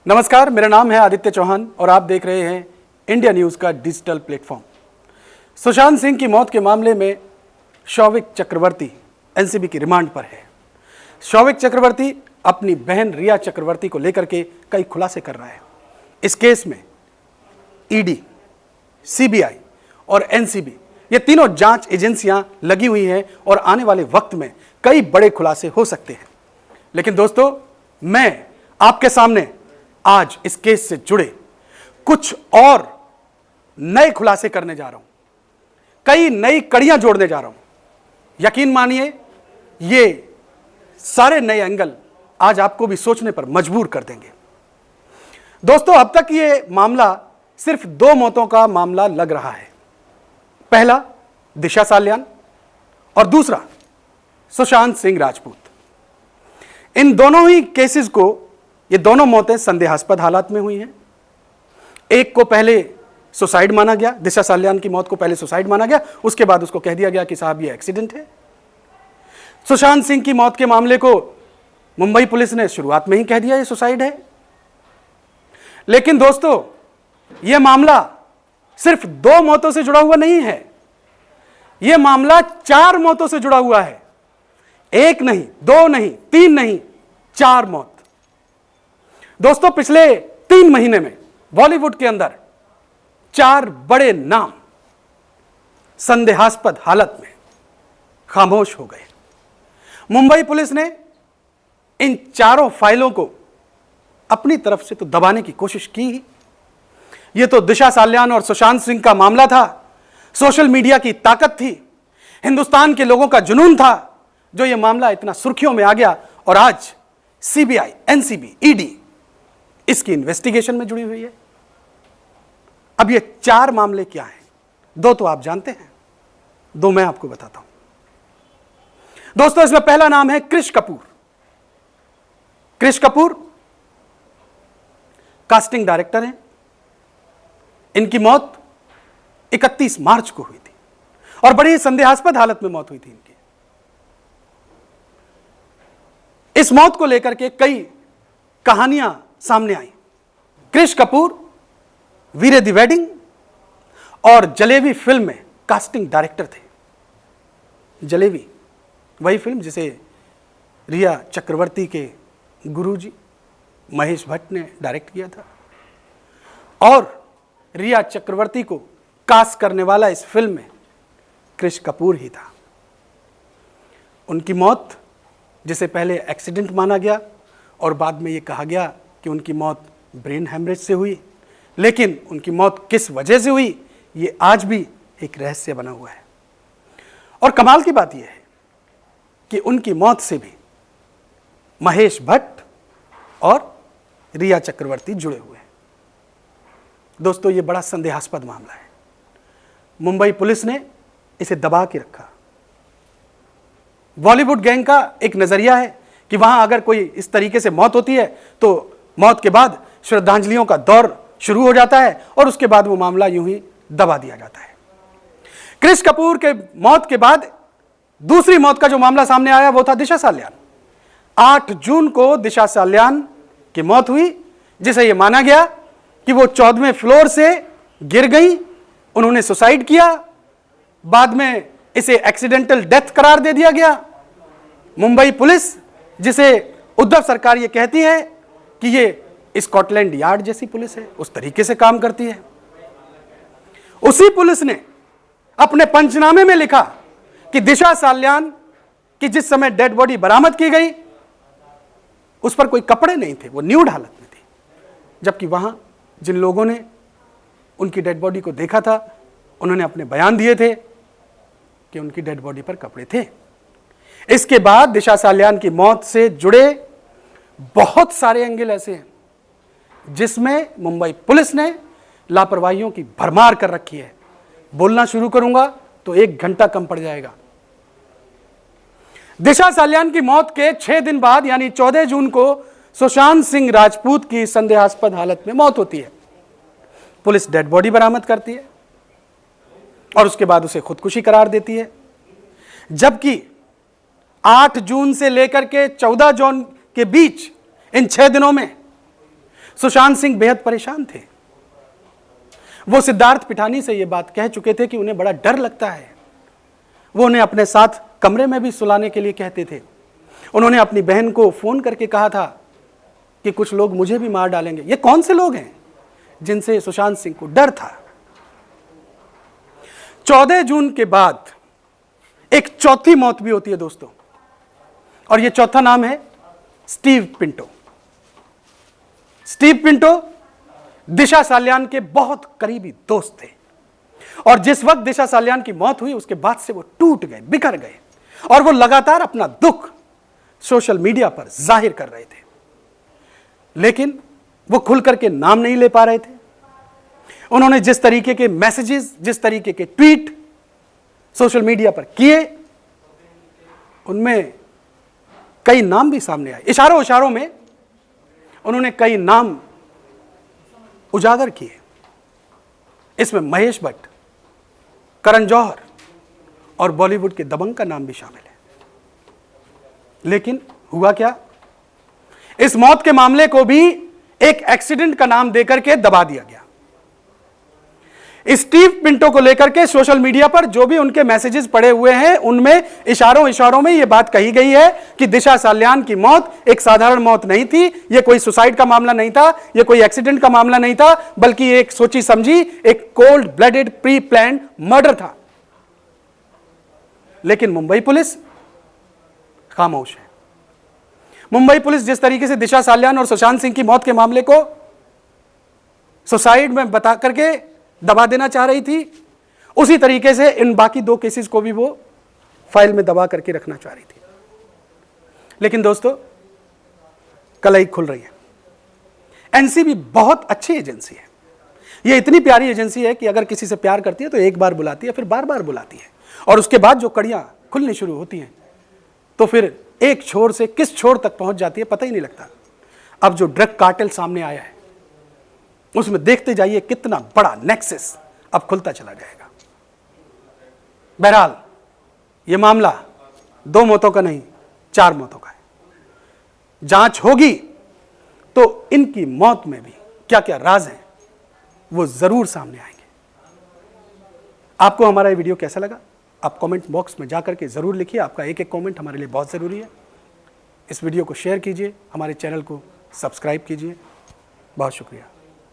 नमस्कार, मेरा नाम है आदित्य चौहान और आप देख रहे हैं इंडिया न्यूज का डिजिटल प्लेटफॉर्म। सुशांत सिंह की मौत के मामले में शौविक चक्रवर्ती एनसीबी की रिमांड पर है। शौविक चक्रवर्ती अपनी बहन रिया चक्रवर्ती को लेकर के कई खुलासे कर रहा है। इस केस में ईडी, सीबीआई और एनसीबी ये तीनों जांच एजेंसियां लगी हुई हैं और आने वाले वक्त में कई बड़े खुलासे हो सकते हैं। लेकिन दोस्तों, मैं आपके सामने आज इस केस से जुड़े कुछ और नए खुलासे करने जा रहा हूं, कई नई कड़ियां जोड़ने जा रहा हूं। यकीन मानिए, ये सारे नए एंगल आज आपको भी सोचने पर मजबूर कर देंगे। दोस्तों, अब तक ये मामला सिर्फ दो मौतों का मामला लग रहा है। पहला दिशा साल्यान और दूसरा सुशांत सिंह राजपूत। इन दोनों ही केसेस को, ये दोनों मौतें संदेहास्पद हालात में हुई हैं। एक को पहले सुसाइड माना गया, दिशा साल्यान की मौत को पहले सुसाइड माना गया, उसके बाद उसको कह दिया गया कि साहब ये एक्सीडेंट है। सुशांत सिंह की मौत के मामले को मुंबई पुलिस ने शुरुआत में ही कह दिया ये सुसाइड है। लेकिन दोस्तों, यह मामला सिर्फ दो मौतों से जुड़ा हुआ नहीं है, यह मामला 4 मौतों से जुड़ा हुआ है। एक नहीं, दो नहीं, 3 नहीं, 4 मौत। दोस्तों, पिछले 3 महीने में बॉलीवुड के अंदर 4 बड़े नाम संदेहास्पद हालत में खामोश हो गए। मुंबई पुलिस ने इन चारों फाइलों को अपनी तरफ से तो दबाने की कोशिश की ही। यह तो दिशा साल्यान और सुशांत सिंह का मामला था, सोशल मीडिया की ताकत थी, हिंदुस्तान के लोगों का जुनून था, जो यह मामला इतना सुर्खियों में आ गया और आज सीबीआई, एनसीबी, ईडी इसकी इन्वेस्टिगेशन में जुड़ी हुई है। अब ये 4 मामले क्या हैं? 2 तो आप जानते हैं, 2 मैं आपको बताता हूं। दोस्तों, इसमें पहला नाम है कृष कपूर। कृष कपूर कास्टिंग डायरेक्टर हैं। इनकी मौत 31 मार्च को हुई थी और बड़ी संदेहास्पद हालत में मौत हुई थी इनकी। इस मौत को लेकर के कई कहानियां सामने आई। कृष कपूर वीरे दी वेडिंग और जलेबी फिल्म में कास्टिंग डायरेक्टर थे। जलेबी वही फिल्म जिसे रिया चक्रवर्ती के गुरुजी महेश भट्ट ने डायरेक्ट किया था और रिया चक्रवर्ती को कास्ट करने वाला इस फिल्म में कृष कपूर ही था। उनकी मौत, जिसे पहले एक्सीडेंट माना गया और बाद में यह कहा गया कि उनकी मौत ब्रेन हैमरेज से हुई, लेकिन उनकी मौत किस वजह से हुई ये आज भी एक रहस्य बना हुआ है। और कमाल की बात यह है कि उनकी मौत से भी महेश भट्ट और रिया चक्रवर्ती जुड़े हुए हैं। दोस्तों, ये बड़ा संदेहास्पद मामला है। मुंबई पुलिस ने इसे दबा के रखा। बॉलीवुड गैंग का एक नजरिया है कि वहां अगर कोई इस तरीके से मौत होती है तो मौत के बाद श्रद्धांजलियों का दौर शुरू हो जाता है और उसके बाद वो मामला यूं ही दबा दिया जाता है। कृष कपूर के मौत के बाद दूसरी मौत का जो मामला सामने आया वो था दिशा साल्यान। 8 जून को दिशा साल्यान की मौत हुई, जिसे यह माना गया कि वो 14वें फ्लोर से गिर गई, उन्होंने सुसाइड किया। बाद में इसे एक्सीडेंटल डेथ करार दे दिया गया। मुंबई पुलिस, जिसे उद्धव सरकार ये कहती है कि ये स्कॉटलैंड यार्ड जैसी पुलिस है, उस तरीके से काम करती है। उसी पुलिस ने अपने पंचनामे में लिखा कि दिशा साल्यान की जिस समय डेड बॉडी बरामद की गई उस पर कोई कपड़े नहीं थे, वो न्यूड हालत में थी, जबकि वहां जिन लोगों ने उनकी डेड बॉडी को देखा था उन्होंने अपने बयान दिए थे कि उनकी डेड बॉडी पर कपड़े थे। इसके बाद दिशा साल्यान की मौत से जुड़े बहुत सारे एंगल ऐसे हैं जिसमें मुंबई पुलिस ने लापरवाहियों की भरमार कर रखी है। बोलना शुरू करूंगा तो 1 घंटा कम पड़ जाएगा। दिशा साल्यान की मौत के 6 दिन बाद यानी 14 जून को सुशांत सिंह राजपूत की संदेहास्पद हालत में मौत होती है। पुलिस डेड बॉडी बरामद करती है और उसके बाद उसे खुदकुशी करार देती है, जबकि 8 जून से लेकर के 14 जून के बीच इन 6 दिनों में सुशांत सिंह बेहद परेशान थे। वो सिद्धार्थ पिठानी से यह बात कह चुके थे कि उन्हें बड़ा डर लगता है। वो उन्हें अपने साथ कमरे में भी सुलाने के लिए कहते थे। उन्होंने अपनी बहन को फोन करके कहा था कि कुछ लोग मुझे भी मार डालेंगे। ये कौन से लोग हैं जिनसे सुशांत सिंह को डर था? 14 जून के बाद एक चौथी मौत भी होती है दोस्तों, और यह चौथा नाम है स्टीव पिंटो। स्टीव पिंटो दिशा साल्यान के बहुत करीबी दोस्त थे, और जिस वक्त दिशा साल्यान की मौत हुई उसके बाद से वो टूट गए, बिखर गए, और वो लगातार अपना दुख सोशल मीडिया पर जाहिर कर रहे थे। लेकिन वो खुल करके नाम नहीं ले पा रहे थे। उन्होंने जिस तरीके के मैसेजेस, जिस तरीके के ट्वीट सोशल मीडिया पर किए, उनमें कई नाम भी सामने आए। इशारों इशारों में उन्होंने कई नाम उजागर किए। इसमें महेश भट्ट, करण जौहर और बॉलीवुड के दबंग का नाम भी शामिल है। लेकिन हुआ क्या? इस मौत के मामले को भी एक एक्सीडेंट का नाम देकर के दबा दिया गया। स्टीव पिंटो को लेकर के सोशल मीडिया पर जो भी उनके मैसेजेस पड़े हुए हैं, उनमें इशारों इशारों में यह बात कही गई है कि दिशा साल्यान की मौत एक साधारण मौत नहीं थी, यह कोई सुसाइड का मामला नहीं था, यह कोई एक्सीडेंट का मामला नहीं था, बल्कि एक सोची समझी, एक cold blooded pre planned murder था। लेकिन मुंबई पुलिस खामोश है। मुंबई पुलिस जिस तरीके से दिशा साल्यान और सुशांत सिंह की मौत के मामले को सुसाइड में बता करके दबा देना चाह रही थी, उसी तरीके से इन बाकी 2 केसेस को भी वो फाइल में दबा करके रखना चाह रही थी। लेकिन दोस्तों, कलई खुल रही है। एनसीबी बहुत अच्छी एजेंसी है। ये इतनी प्यारी एजेंसी है कि अगर किसी से प्यार करती है तो एक बार बुलाती है, फिर बार बार बुलाती है, और उसके बाद जो कड़ियां खुलनी शुरू होती हैं तो फिर एक छोर से किस छोर तक पहुंच जाती है पता ही नहीं लगता। अब जो ड्रग कार्टेल सामने आया है, उसमें देखते जाइए कितना बड़ा नेक्सस अब खुलता चला जाएगा। बहरहाल यह मामला 2 मौतों का नहीं, 4 मौतों का है। जांच होगी तो इनकी मौत में भी क्या क्या राज हैं वो जरूर सामने आएंगे। आपको हमारा ये वीडियो कैसा लगा? आप कमेंट बॉक्स में जाकर के जरूर लिखिए। आपका एक एक कमेंट हमारे लिए बहुत जरूरी है। इस वीडियो को शेयर कीजिए, हमारे चैनल को सब्सक्राइब कीजिए। बहुत शुक्रिया।